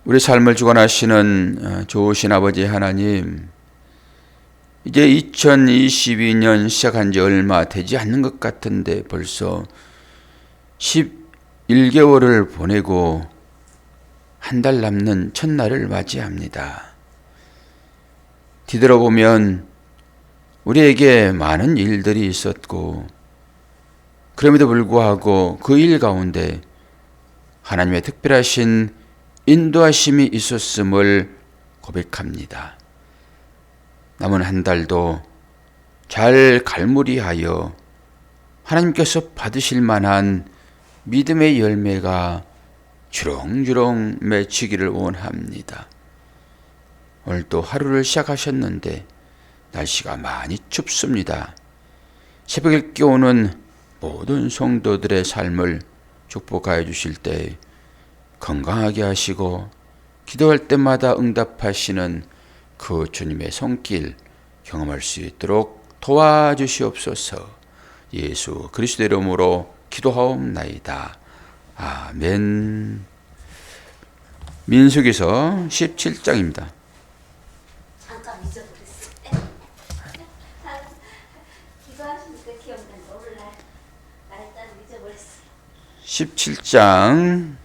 우리 삶을 주관하시는 좋으신 아버지 하나님, 이제 2022년 시작한 지 얼마 되지 않는 것 같은데 벌써 11개월을 보내고 한 달 남는 첫날을 맞이합니다. 뒤돌아보면 우리에게 많은 일들이 있었고, 그럼에도 불구하고 그 일 가운데 하나님의 특별하신 인도하심이 있었음을 고백합니다. 남은 한 달도 잘 갈무리하여 하나님께서 받으실 만한 믿음의 열매가 주렁주렁 맺히기를 원합니다. 오늘 또 하루를 시작하셨는데 날씨가 많이 춥습니다. 새벽 읽기 오는 모든 성도들의 삶을 축복하여 주실 때 건강하게 하시고 기도할 때마다 응답하시는 그 주님의 손길 경험할 수 있도록 도와주시옵소서. 예수 그리스도 이름으로 기도하옵나이다. 아멘. 민수기서 17장입니다. 잠깐 잊어버렸어. 기도하시니까 기억난다. 오늘 날짜를 잊어버렸어. 17장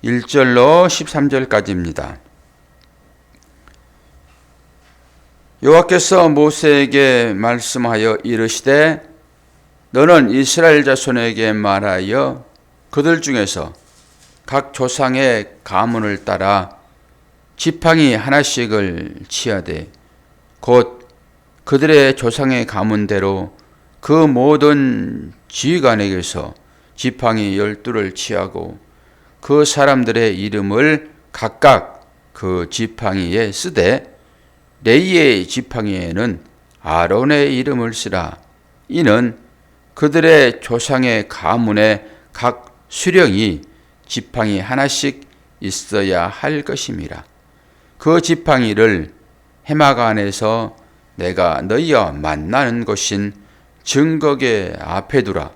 1절로 13절까지입니다. 여호와께서 모세에게 말씀하여 이르시되 너는 이스라엘 자손에게 말하여 그들 중에서 각 조상의 가문을 따라 지팡이 하나씩을 치하되 곧 그들의 조상의 가문대로 그 모든 지휘관에게서 지팡이 12를 치하고 그 사람들의 이름을 각각 그 지팡이에 쓰되 레위의 지팡이에는 아론의 이름을 쓰라. 이는 그들의 조상의 가문에 각 수령이 지팡이 하나씩 있어야 할 것임이라. 그 지팡이를 해막 안에서 내가 너희와 만나는 곳인 증거계 앞에 두라.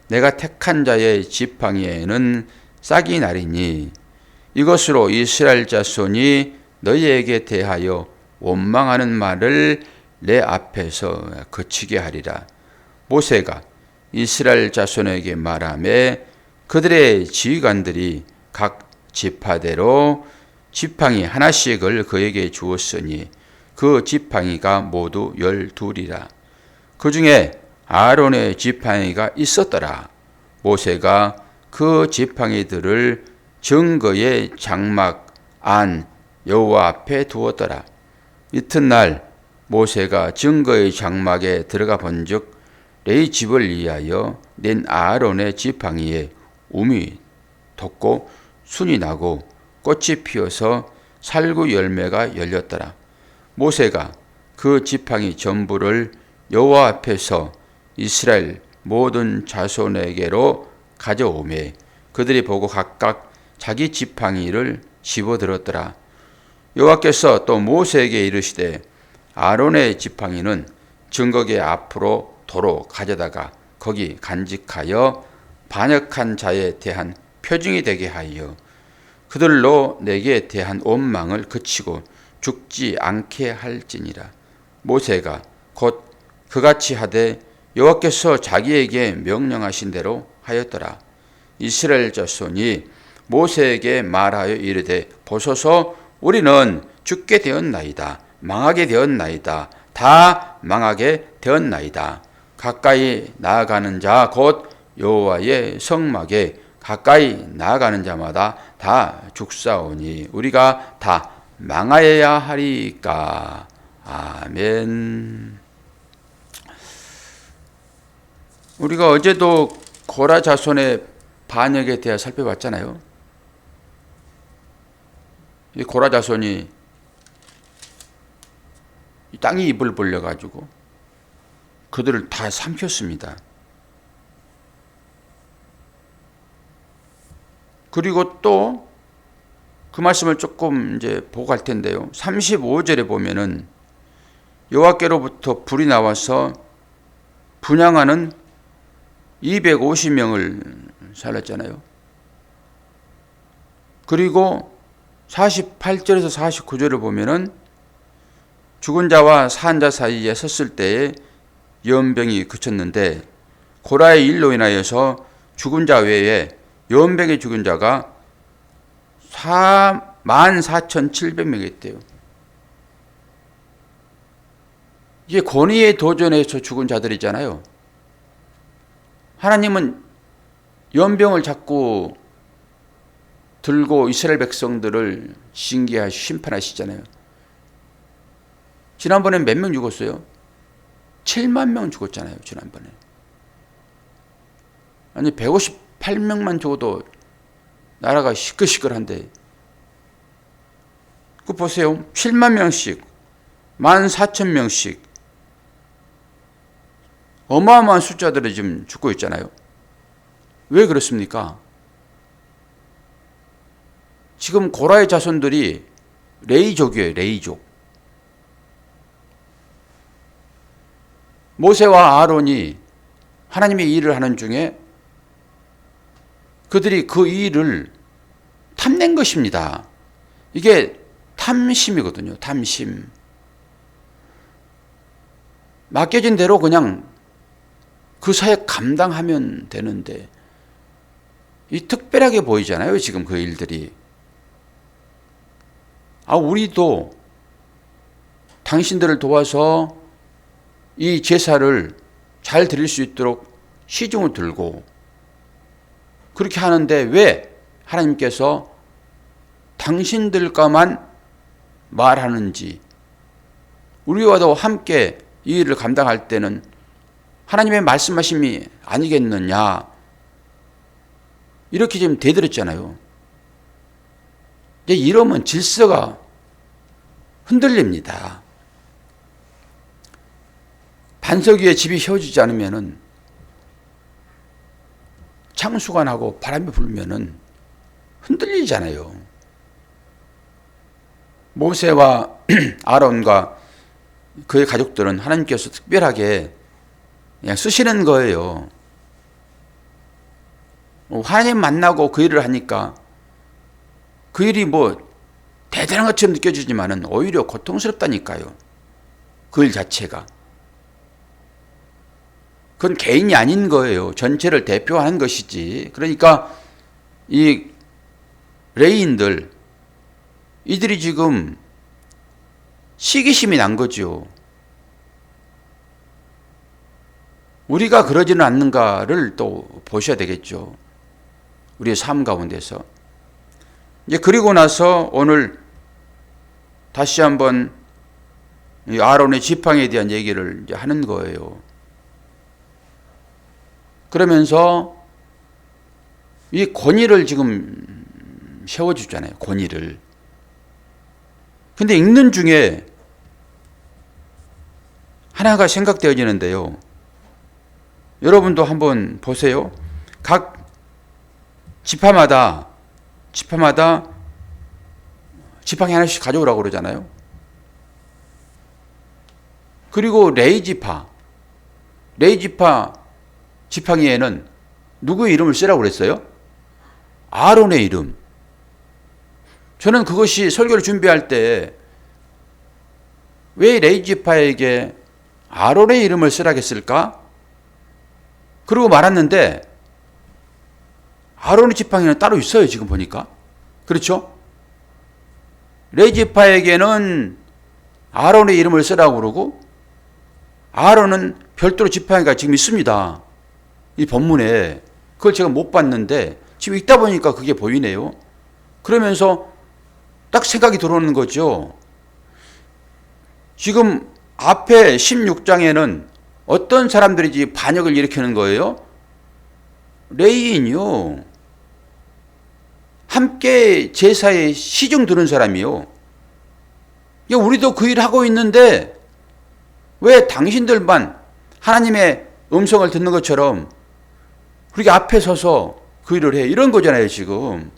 내가 택한 자의 지팡이에는 싹이 나리니 이것으로 이스라엘 자손이 너희에게 대하여 원망하는 말을 내 앞에서 그치게 하리라. 모세가 이스라엘 자손에게 말하매 그들의 지휘관들이 각 지파대로 지팡이 하나씩을 그에게 주었으니 그 지팡이가 모두 12이라. 그 중에 아론의 지팡이가 있었더라. 모세가 그 지팡이들을 증거의 장막 안 여호와 앞에 두었더라. 이튿날 모세가 증거의 장막에 들어가 본즉 레위 집을 위하여 낸 아론의 지팡이에 움이 돋고 순이 나고 꽃이 피어서 살구 열매가 열렸더라. 모세가 그 지팡이 전부를 여호와 앞에서 이스라엘 모든 자손에게로 가져오매 그들이 보고 각각 자기 지팡이를 집어들었더라. 여호와께서 또 모세에게 이르시되 아론의 지팡이는 증거계 앞으로 도로 가져다가 거기 간직하여 반역한 자에 대한 표징이 되게 하여 그들로 내게 대한 원망을 그치고 죽지 않게 할지니라. 모세가 곧 그같이 하되 여호와께서 자기에게 명령하신 대로 하였더라. 이스라엘 자손이 모세에게 말하여 이르되 보소서 우리는 죽게 되었나이다. 망하게 되었나이다. 다 망하게 되었나이다. 가까이 나아가는 자 곧 여호와의 성막에 가까이 나아가는 자마다 다 죽사오니 우리가 다 망하여야 하리까. 아멘. 우리가 어제도 고라 자손의 반역에 대해 살펴봤잖아요. 이 고라 자손이 땅이 입을 벌려가지고 그들을 다 삼켰습니다. 그리고 또 그 말씀을 조금 이제 보고 갈 텐데요. 35절에 보면은 여호와께로부터 불이 나와서 분향하는 250명을 살렸잖아요. 그리고 48절에서 49절을 보면은 죽은 자와 산 자 사이에 섰을 때에 연병이 그쳤는데 고라의 일로 인하여서 죽은 자 외에 연병에 죽은 자가 44,700명이 있대요. 이게 권위에 도전해서 죽은 자들이잖아요. 하나님은 연병을 자꾸 들고 이스라엘 백성들을 징계하시 심판하시잖아요. 지난번에 몇 명 죽었어요? 7만 명 죽었잖아요. 지난번에. 아니 158명만 죽어도 나라가 시끌시끌한데 그 보세요. 7만 명씩 14,000명씩 어마어마한 숫자들이 지금 죽고 있잖아요. 왜 그렇습니까? 지금 고라의 자손들이 레이족이에요. 레이족. 모세와 아론이 하나님의 일을 하는 중에 그들이 그 일을 탐낸 것입니다. 이게 탐심이거든요. 탐심. 맡겨진 대로 그냥 그 사역 감당하면 되는데 이 특별하게 보이잖아요. 지금 그 일들이. 우리도 당신들을 도와서 이 제사를 잘 드릴 수 있도록 시중을 들고 그렇게 하는데 왜 하나님께서 당신들과만 말하는지, 우리와도 함께 이 일을 감당할 때는 하나님의 말씀하심이 아니겠느냐, 이렇게 지금 대들었잖아요. 이제 이러면 질서가 흔들립니다. 반석 위에 집이 세워지지 않으면은, 창수가 나고 바람이 불면은 흔들리잖아요. 모세와 아론과 그의 가족들은 하나님께서 특별하게 그냥 쓰시는 거예요. 하나님 만나고 그 일을 하니까 그 일이 대단한 것처럼 느껴지지만은 오히려 고통스럽다니까요. 그 일 자체가. 그건 개인이 아닌 거예요. 전체를 대표하는 것이지. 그러니까 이 레위인들, 이들이 지금 시기심이 난 거죠. 우리가 그러지는 않는가를 또 보셔야 되겠죠. 우리의 삶 가운데서. 이제 그리고 나서 오늘 다시 한번 아론의 지팡이에 대한 얘기를 이제 하는 거예요. 그러면서 이 권위를 지금 세워주잖아요. 권위를. 근데 읽는 중에 하나가 생각되어지는데요. 여러분도 한번 보세요. 각 지파마다 지팡이 하나씩 가져오라고 그러잖아요. 그리고 레이지파 지팡이에는 누구의 이름을 쓰라고 그랬어요? 아론의 이름. 저는 그것이 설교를 준비할 때 왜 레이지파에게 아론의 이름을 쓰라고 했을까? 그러고 말았는데 아론의 지팡이는 따로 있어요. 지금 보니까. 그렇죠? 레이지파에게는 아론의 이름을 쓰라고 그러고 아론은 별도로 지팡이가 지금 있습니다. 이 본문에. 그걸 제가 못 봤는데 지금 읽다 보니까 그게 보이네요. 그러면서 딱 생각이 들어오는 거죠. 지금 앞에 16장에는 어떤 사람들이 반역을 일으키는 거예요? 레위인이요. 함께 제사에 시중 드는 사람이요. 우리도 그 일을 하고 있는데 왜 당신들만 하나님의 음성을 듣는 것처럼 그렇게 앞에 서서 그 일을 해? 이런 거잖아요, 지금.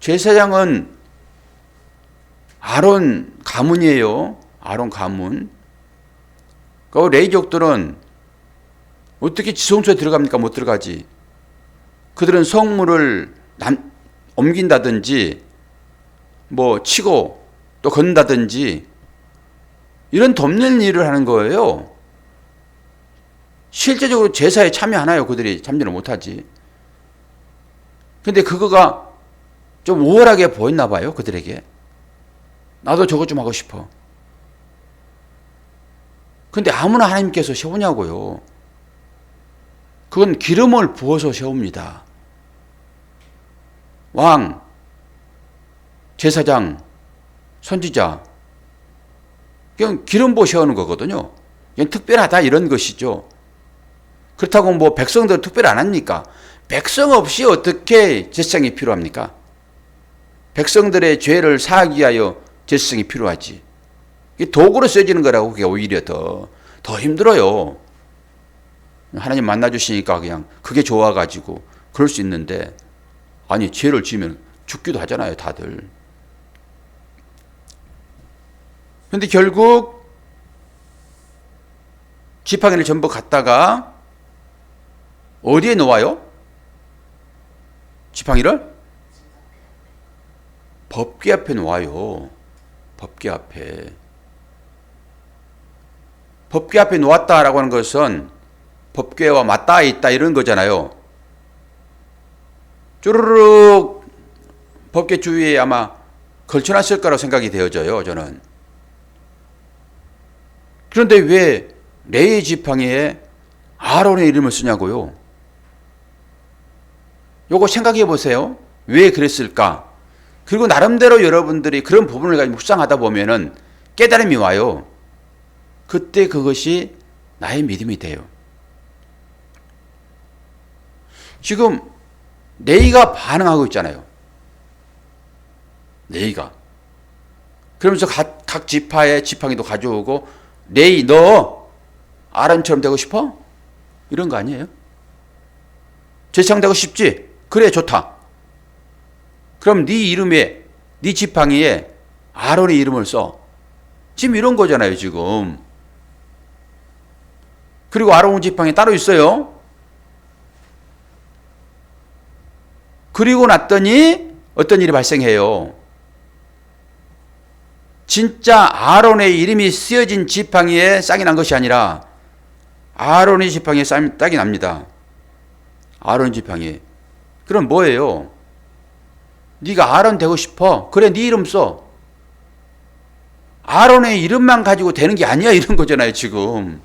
제사장은 아론 가문이에요. 아론 가문. 그 레위족들은 어떻게 지성소에 들어갑니까? 못 들어가지. 그들은 성물을 옮긴다든지 뭐 치고 또 건다든지 이런 돕는 일을 하는 거예요. 실제적으로 제사에 참여하나요? 그들이 참여를 못하지. 근데 그거가 좀 우월하게 보였나 봐요. 그들에게. 나도 저것 좀 하고 싶어. 근데 아무나 하나님께서 세우냐고요. 그건 기름을 부어서 세웁니다. 왕, 제사장, 선지자, 그냥 기름 부어 세우는 거거든요. 그냥 특별하다 이런 것이죠. 그렇다고 뭐 백성들은 특별 안 합니까? 백성 없이 어떻게 제사장이 필요합니까? 백성들의 죄를 사하기 위하여 제사장이 필요하지. 이게 도구로 쓰여지는 거라고 그게 오히려 더 힘들어요. 하나님 만나주시니까 그냥 그게 좋아가지고 그럴 수 있는데 아니 죄를 지으면 죽기도 하잖아요 다들. 그런데 결국 지팡이를 전부 갖다가 어디에 놓아요? 지팡이를? 법궤 앞에 놓아요. 법궤 앞에. 법궤 앞에 놓았다라고 하는 것은 법궤와 맞닿아 있다 이런 거잖아요. 쭈르륵 법궤 주위에 아마 걸쳐놨을 거라고 생각이 되어져요. 저는. 그런데 왜 레위 지팡이에 아론의 이름을 쓰냐고요? 요거 생각해 보세요. 왜 그랬을까? 그리고 나름대로 여러분들이 그런 부분을 가지고 묵상하다 보면은 깨달음이 와요. 그때 그것이 나의 믿음이 돼요. 지금 레위가 반응하고 있잖아요. 레위가. 그러면서 각 지파의 지팡이도 가져오고 레위 너 아론처럼 되고 싶어? 이런 거 아니에요? 제사장 되고 싶지? 그래 좋다. 그럼 네 이름에 네 지팡이에 아론의 이름을 써. 지금 이런 거잖아요 지금. 그리고 아론 지팡이 따로 있어요. 그리고 났더니 어떤 일이 발생해요. 진짜 아론의 이름이 쓰여진 지팡이에 싹이 난 것이 아니라 아론의 지팡이에 싹이 납니다. 아론 지팡이. 그럼 뭐예요? 네가 아론 되고 싶어? 그래 네 이름 써. 아론의 이름만 가지고 되는 게 아니야 이런 거잖아요 지금.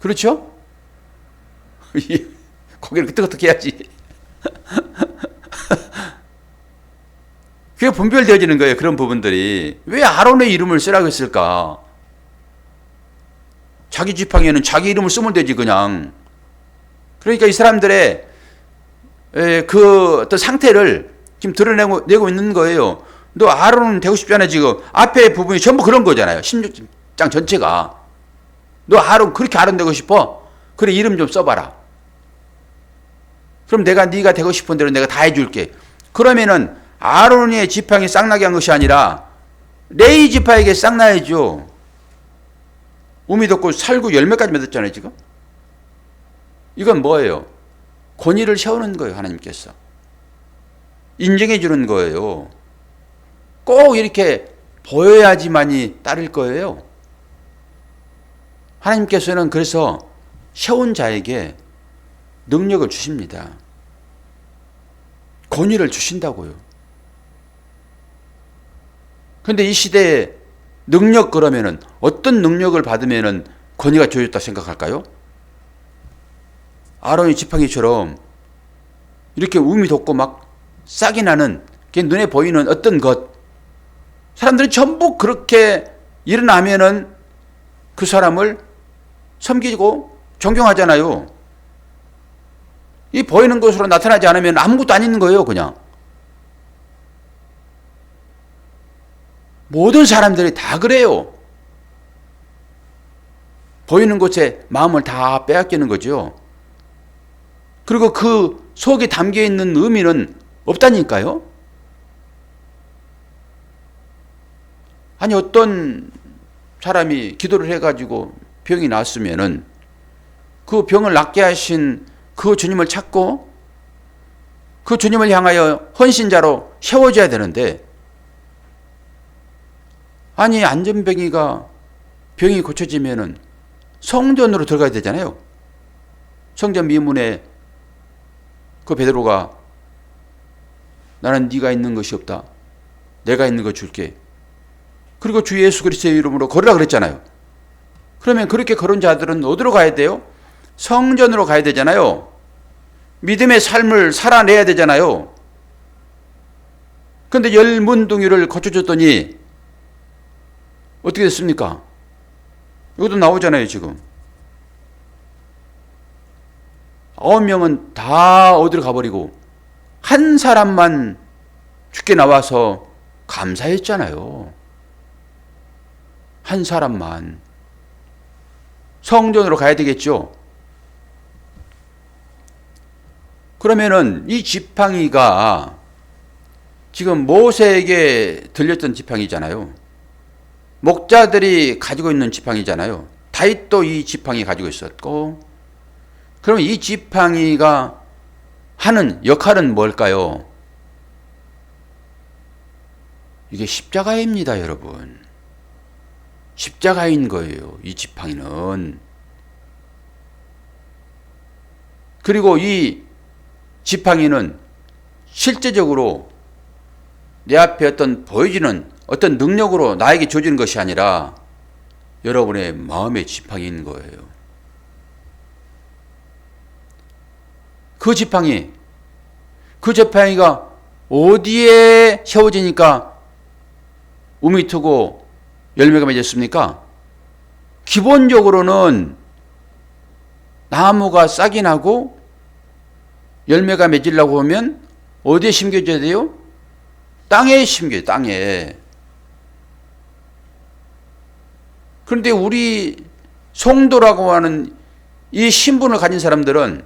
그렇죠? 고개를 끄덕끄덕 해야지. 그게 분별되어지는 거예요. 그런 부분들이. 왜 아론의 이름을 쓰라고 했을까? 자기 지팡이에는 자기 이름을 쓰면 되지 그냥. 그러니까 이 사람들의 그 어떤 상태를 지금 드러내고 있는 거예요. 너 아론은 되고 싶잖아 지금. 앞에 부분이 전부 그런 거잖아요. 16장 전체가. 너 아론 그렇게 아론 되고 싶어? 그래 이름 좀 써봐라. 그럼 네가 되고 싶은 대로 내가 다 해줄게. 그러면은 아론의 지팡이 싹나게 한 것이 아니라 레위 지파에게 싹나야죠. 우미 돋고 살구 열매까지 맺었잖아요 지금. 이건 뭐예요? 권위를 세우는 거예요 하나님께서. 인정해 주는 거예요. 꼭 이렇게 보여야지만이 따를 거예요. 하나님께서는 그래서 세운 자에게 능력을 주십니다. 권위를 주신다고요. 그런데 이 시대에 능력 그러면은 어떤 능력을 받으면은 권위가 주어졌다 생각할까요? 아론의 지팡이처럼 이렇게 우미 돋고 막 싹이 나는 눈에 보이는 어떤 것. 사람들이 전부 그렇게 일어나면은 그 사람을 섬기고 존경하잖아요. 이 보이는 것으로 나타나지 않으면 아무것도 아닌 거예요 그냥. 모든 사람들이 다 그래요. 보이는 곳에 마음을 다 빼앗기는 거죠. 그리고 그 속에 담겨있는 의미는 없다니까요. 아니 어떤 사람이 기도를 해가지고 병이 났으면은 그 병을 낫게 하신 그 주님을 찾고 그 주님을 향하여 헌신자로 세워져야 되는데, 아니 안전병이가 병이 고쳐지면은 성전으로 들어가야 되잖아요. 성전 미문에 그 베드로가 나는 네가 있는 것이 없다, 내가 있는 거 줄게, 그리고 주 예수 그리스도의 이름으로 걸으라 그랬잖아요. 그러면 그렇게 걸은 자들은 어디로 가야 돼요? 성전으로 가야 되잖아요. 믿음의 삶을 살아내야 되잖아요. 그런데 10문둥이를 고쳐줬더니 어떻게 됐습니까? 이것도 나오잖아요. 지금 9명은 다 어디로 가버리고 한 사람만 죽게 나와서 감사했잖아요. 한 사람만. 성전으로 가야 되겠죠. 그러면은 이 지팡이가 지금 모세에게 들렸던 지팡이잖아요. 목자들이 가지고 있는 지팡이잖아요. 다윗도 이 지팡이 가지고 있었고, 그러면 이 지팡이가 하는 역할은 뭘까요? 이게 십자가입니다, 여러분. 십자가인 거예요, 이 지팡이는. 그리고 이 지팡이는 실제적으로 내 앞에 어떤 보여지는 어떤 능력으로 나에게 줘지는 것이 아니라 여러분의 마음의 지팡이인 거예요. 그 지팡이가 어디에 세워지니까 움이 트고 열매가 맺었습니까? 기본적으로는 나무가 싹이 나고 열매가 맺으려고 하면 어디에 심겨져야 돼요? 땅에 심겨요, 땅에. 그런데 우리 성도라고 하는 이 신분을 가진 사람들은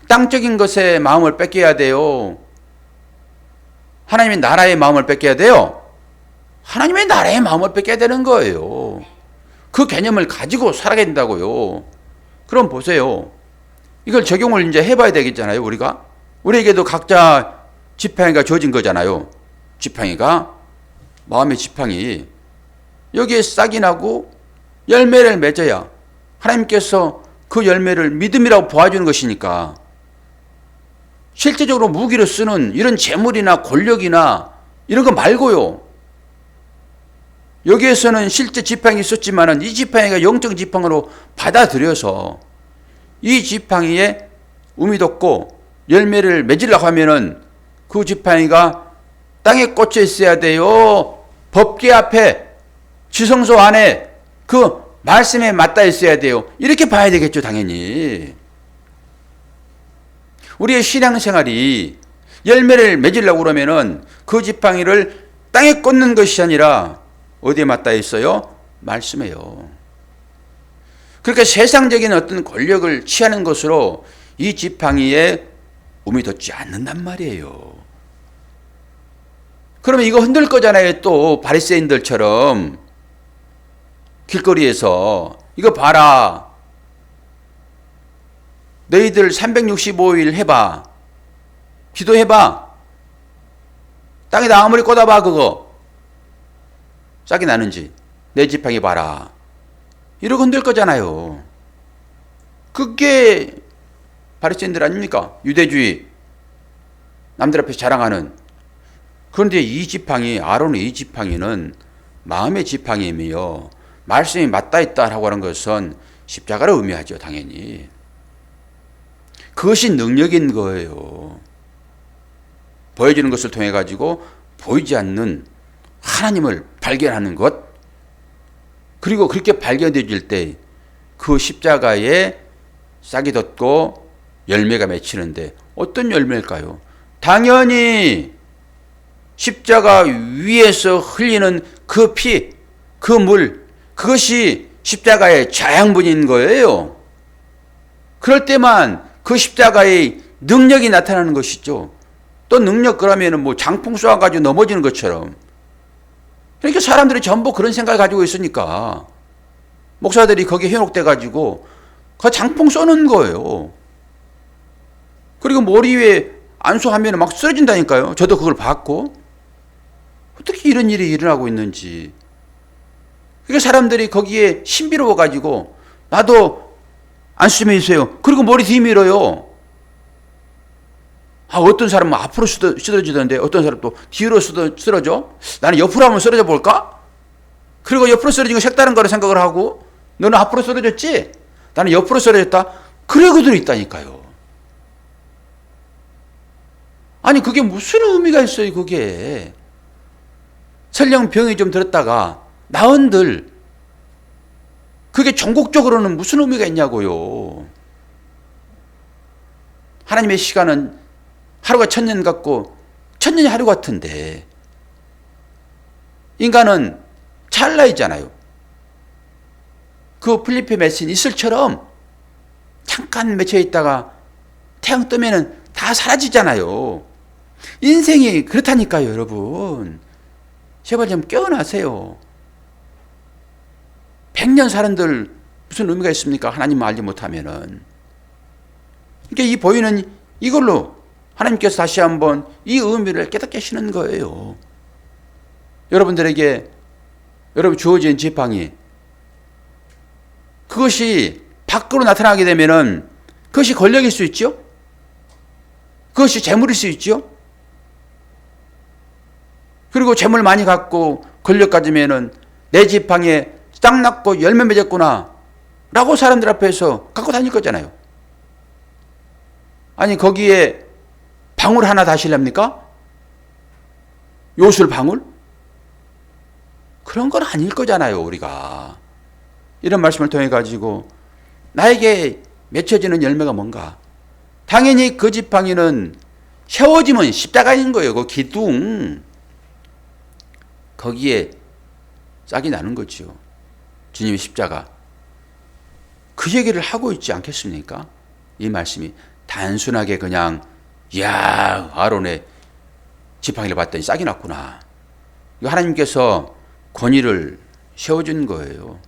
땅적인 것에 마음을 뺏겨야 돼요. 하나님의 나라의 마음을 뺏겨야 돼요. 하나님의 나라의 마음을 뺏겨야 되는 거예요. 그 개념을 가지고 살아야 된다고요. 그럼 보세요. 이걸 적용을 이제 해봐야 되겠잖아요, 우리가. 우리에게도 각자 지팡이가 주어진 거잖아요. 지팡이가, 마음의 지팡이. 여기에 싹이 나고 열매를 맺어야 하나님께서 그 열매를 믿음이라고 보아주는 것이니까, 실제적으로 무기로 쓰는 이런 재물이나 권력이나 이런 거 말고요. 여기에서는 실제 지팡이 있었지만은 이 지팡이가 영적 지팡이로 받아들여서 이 지팡이에 움이 돋고 열매를 맺으려고 하면은 그 지팡이가 땅에 꽂혀 있어야 돼요. 법궤 앞에, 지성소 안에 그 말씀에 맞닿아 있어야 돼요. 이렇게 봐야 되겠죠, 당연히. 우리의 신앙생활이 열매를 맺으려고 그러면은 그 지팡이를 땅에 꽂는 것이 아니라 어디에 맞닿아 있어요? 말씀에요. 그러니까 세상적인 어떤 권력을 취하는 것으로 이 지팡이에 움이 돋지 않는단 말이에요. 그러면 이거 흔들 거잖아요. 또 바리새인들처럼 길거리에서 이거 봐라, 너희들 365일 해봐, 기도해봐, 땅에다 아무리 꽂아봐, 그거 싹이 나는지, 내 지팡이 봐라, 이러고 흔들 거잖아요. 그게 바리새인들 아닙니까? 유대주의, 남들 앞에서 자랑하는. 그런데 이 지팡이, 아론의 이 지팡이는 마음의 지팡이이며 말씀이 맞닿아 있다라고 하는 것은 십자가를 의미하죠, 당연히. 그것이 능력인 거예요. 보여지는 것을 통해 가지고 보이지 않는 하나님을 발견하는 것, 그리고 그렇게 발견되질 때 그 십자가에 싹이 돋고 열매가 맺히는데 어떤 열매일까요? 당연히 십자가 위에서 흘리는 그 피, 그 물, 그것이 십자가의 자양분인 거예요. 그럴 때만 그 십자가의 능력이 나타나는 것이죠. 또 능력 그러면은 뭐 장풍 쏘아가지고 넘어지는 것처럼. 그러니까 사람들이 전부 그런 생각을 가지고 있으니까 목사들이 거기에 현혹돼가지고 그 장풍 쏘는 거예요. 그리고 이거 머리 위에 안수하면 막 쓰러진다니까요. 저도 그걸 봤고. 어떻게 이런 일이 일어나고 있는지. 그러니까 사람들이 거기에 신비로워가지고 나도 안수 좀 해주세요. 그리고 머리 뒤밀어요. 어떤 사람은 앞으로 쓰러지던데 어떤 사람은 또 뒤로 쓰러져. 나는 옆으로 한번 쓰러져 볼까? 그리고 옆으로 쓰러진 거 색다른 거라 생각을 하고 너는 앞으로 쓰러졌지? 나는 옆으로 쓰러졌다. 그러고도 있다니까요. 아니 그게 무슨 의미가 있어요 그게. 설령 병이 좀 들었다가 나은들 그게 전국적으로는 무슨 의미가 있냐고요. 하나님의 시간은 하루가 1000년 같고 1000년이 하루 같은데 인간은 찰나이잖아요. 그 필리핀 메신 이슬처럼 잠깐 맺혀 있다가 태양 뜨면은 다 사라지잖아요. 인생이 그렇다니까요, 여러분. 제발 좀 깨어나세요. 100년 사는들 무슨 의미가 있습니까? 하나님을 알지 못하면은. 그러니까 이 보이는 이걸로 하나님께서 다시 한번 이 의미를 깨닫게 하시는 거예요. 여러분들에게 여러분 주어진 지팡이 그것이 밖으로 나타나게 되면은 그것이 권력일 수 있죠. 그것이 재물일 수 있죠. 그리고 재물 많이 갖고 권력 가지면은 내 지팡이에 짝 났고 열매 맺었구나 라고 사람들 앞에서 갖고 다닐 거잖아요. 아니 거기에 방울 하나 다실랍니까? 요술 방울? 그런 건 아닐 거잖아요 우리가. 이런 말씀을 통해 가지고 나에게 맺혀지는 열매가 뭔가. 당연히 그 지팡이는 세워지면 십자가인 거예요. 그 기둥. 거기에 짝이 나는 거죠. 주님의 십자가. 그 얘기를 하고 있지 않겠습니까? 이 말씀이 단순하게 그냥 야 아론의 지팡이를 봤더니 짝이 났구나. 하나님께서 권위를 세워준 거예요.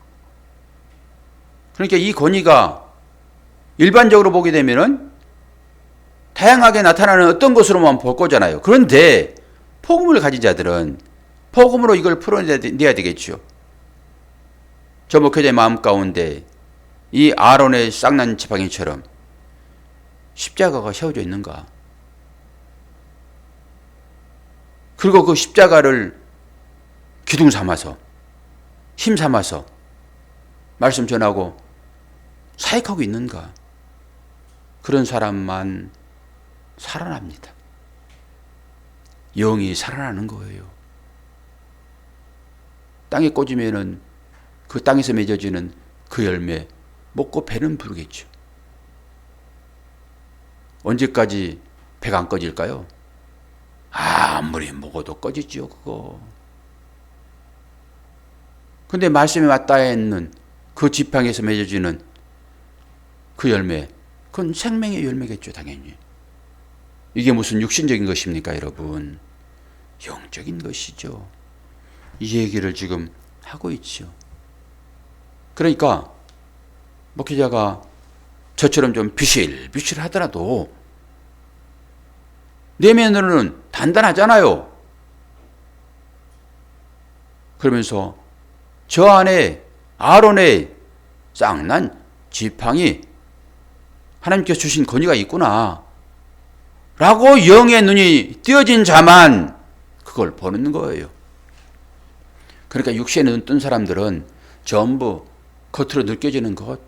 그러니까 이 권위가 일반적으로 보게 되면은 다양하게 나타나는 어떤 것으로만 볼 거잖아요. 그런데 복음을 가진 자들은 복음으로 이걸 풀어내야 되겠죠. 저 목회자의 마음 가운데 이 아론의 싹난 지팡이처럼 십자가가 세워져 있는가? 그리고 그 십자가를 기둥 삼아서 힘 삼아서 말씀 전하고 사역하고 있는가? 그런 사람만 살아납니다. 영이 살아나는 거예요. 땅에 꽂으면은 그 땅에서 맺어지는 그 열매 먹고 배는 부르겠죠. 언제까지 배가 안 꺼질까요? 아무리 먹어도 꺼지지요, 그거. 근데 말씀에 맞닿아 있는 그 지팡이에서 맺어지는 그 열매, 그건 생명의 열매겠죠, 당연히. 이게 무슨 육신적인 것입니까, 여러분? 영적인 것이죠. 이 얘기를 지금 하고 있죠. 그러니까 목회자가 저처럼 좀 비실비실 하더라도 내면으로는 단단하잖아요. 그러면서 저 안에 아론의 쌍난 지팡이 하나님께서 주신 권위가 있구나 라고 영의 눈이 띄어진 자만 그걸 보는 거예요. 그러니까 육신에 눈 뜬 사람들은 전부 겉으로 느껴지는 것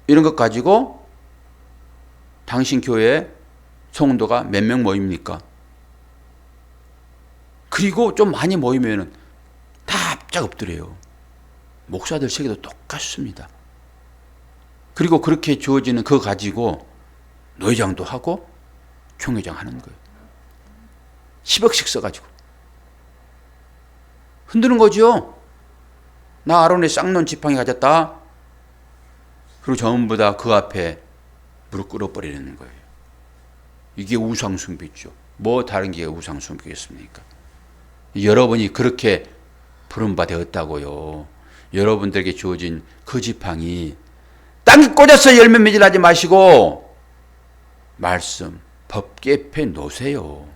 이런 것 가지고 당신 교회에 성도가 몇 명 모입니까? 그리고 좀 많이 모이면 다 합작 엎드려요. 목사들 세계도 똑같습니다. 그리고 그렇게 주어지는 그거 가지고 노회장도 하고 총회장 하는 거예요. 10억씩 써가지고 흔드는 거죠. 나 아론의 쌍non 지팡이 가졌다. 그리고 전부 다 그 앞에 무릎 꿇어버리는 거예요. 이게 우상숭배죠. 뭐 다른 게 우상숭배겠습니까? 여러분이 그렇게 부름바 되었다고요. 여러분들에게 주어진 그 지팡이 땅에 꽂아서 열매 맺으려 하지 마시고 말씀, 법계에 놓으세요.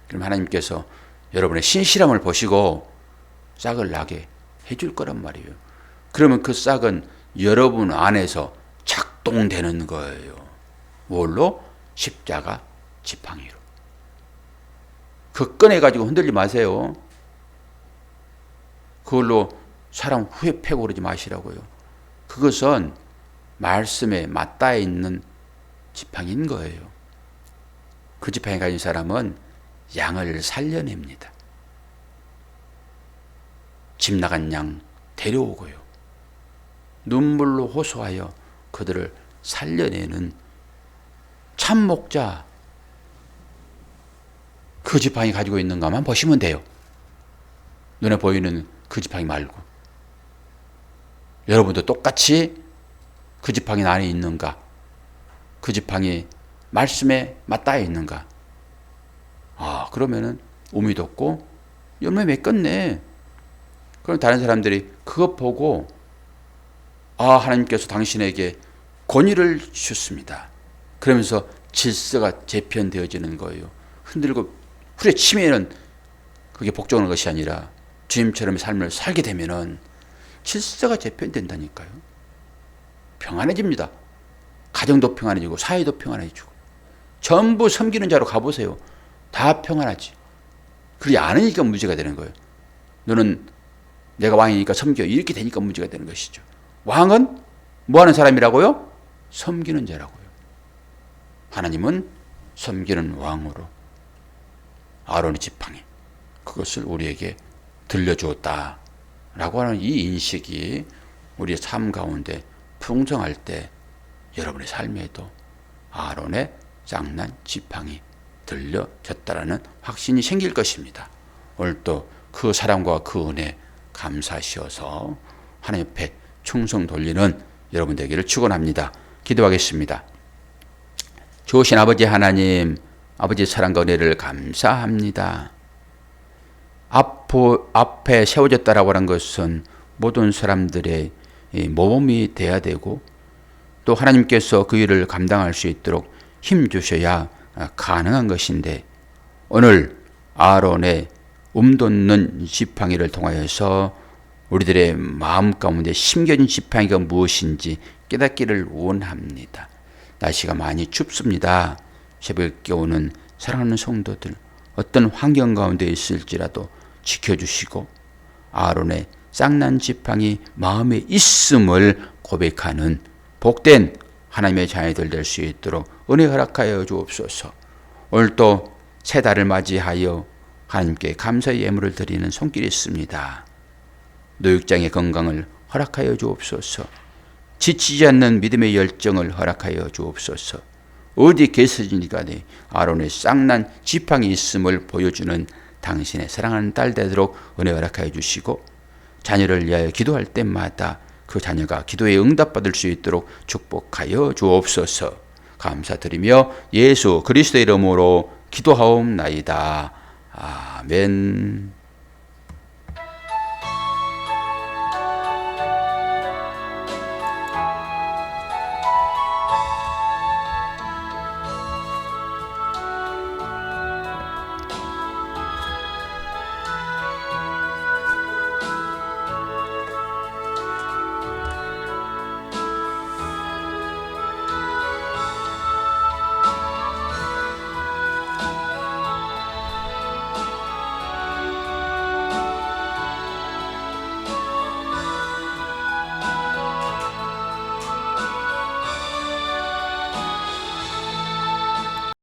그럼 하나님께서 여러분의 신실함을 보시고 싹을 나게 해줄 거란 말이에요. 그러면 그 싹은 여러분 안에서 작동되는 거예요. 뭘로? 십자가 지팡이로. 그 꺼내가지고 흔들지 마세요. 그걸로 사람 후회 패고 그러지 마시라고요. 그것은 말씀에 맞닿아 있는 지팡이인 거예요. 그 지팡이 가진 사람은 양을 살려냅니다. 집 나간 양 데려오고요. 눈물로 호소하여 그들을 살려내는 참 목자. 그 지팡이 가지고 있는 것만 보시면 돼요. 눈에 보이는 그 지팡이 말고. 여러분도 똑같이 그 지팡이 안에 있는가? 그 지팡이 말씀에 맞닿아 있는가? 그러면은 우미 돋고 열매 맺겠네. 그럼 다른 사람들이 그것 보고 하나님께서 당신에게 권위를 주셨습니다. 그러면서 질서가 재편되어지는 거예요. 흔들고 후려치면은 그게 복종하는 것이 아니라 주님처럼 삶을 살게 되면은 질서가 재편된다니까요. 평안해집니다. 가정도 평안해지고 사회도 평안해지고 전부 섬기는 자로 가보세요. 다 평안하지. 그러지 않으니까 문제가 되는 거예요. 너는 내가 왕이니까 섬겨 이렇게 되니까 문제가 되는 것이죠. 왕은 뭐하는 사람이라고요? 섬기는 자라고요. 하나님은 섬기는 왕으로 아론의 지팡이 그것을 우리에게 들려주었다라고 하는 이 인식이 우리의 삶 가운데 풍성할 때 여러분의 삶에도 아론의 짱난 지팡이 들려졌다라는 확신이 생길 것입니다. 오늘도 그 사랑과 그 은혜 감사하시어서 하나님 앞에 충성 돌리는 여러분 되기를 축원합니다. 기도하겠습니다. 좋으신 아버지 하나님, 아버지 사랑과 은혜를 감사합니다. 앞에 세워졌다라고 하는 것은 모든 사람들의 모범이 돼야 되고 또 하나님께서 그 일을 감당할 수 있도록 힘 주셔야 가능한 것인데 오늘 아론의 돋는 지팡이를 통하여서 우리들의 마음 가운데 심겨진 지팡이가 무엇인지 깨닫기를 원합니다. 날씨가 많이 춥습니다. 새벽에 오는 사랑하는 성도들 어떤 환경 가운데 있을지라도 지켜주시고 아론의 쌍난 지팡이 마음에 있음을 고백하는 복된 하나님의 자녀들 될 수 있도록 은혜 허락하여 주옵소서. 오늘도 새 달을 맞이하여 하나님께 감사의 예물을 드리는 손길이 있습니다. 노육장의 건강을 허락하여 주옵소서. 지치지 않는 믿음의 열정을 허락하여 주옵소서. 어디 계시든지 간에 아론의 쌍난 지팡이 있음을 보여주는 당신의 사랑하는 딸 되도록 은혜 허락하여 주시고 자녀를 위하여 기도할 때마다 그 자녀가 기도에 응답받을 수 있도록 축복하여 주옵소서. 감사드리며 예수 그리스도의 이름으로 기도하옵나이다. 아멘.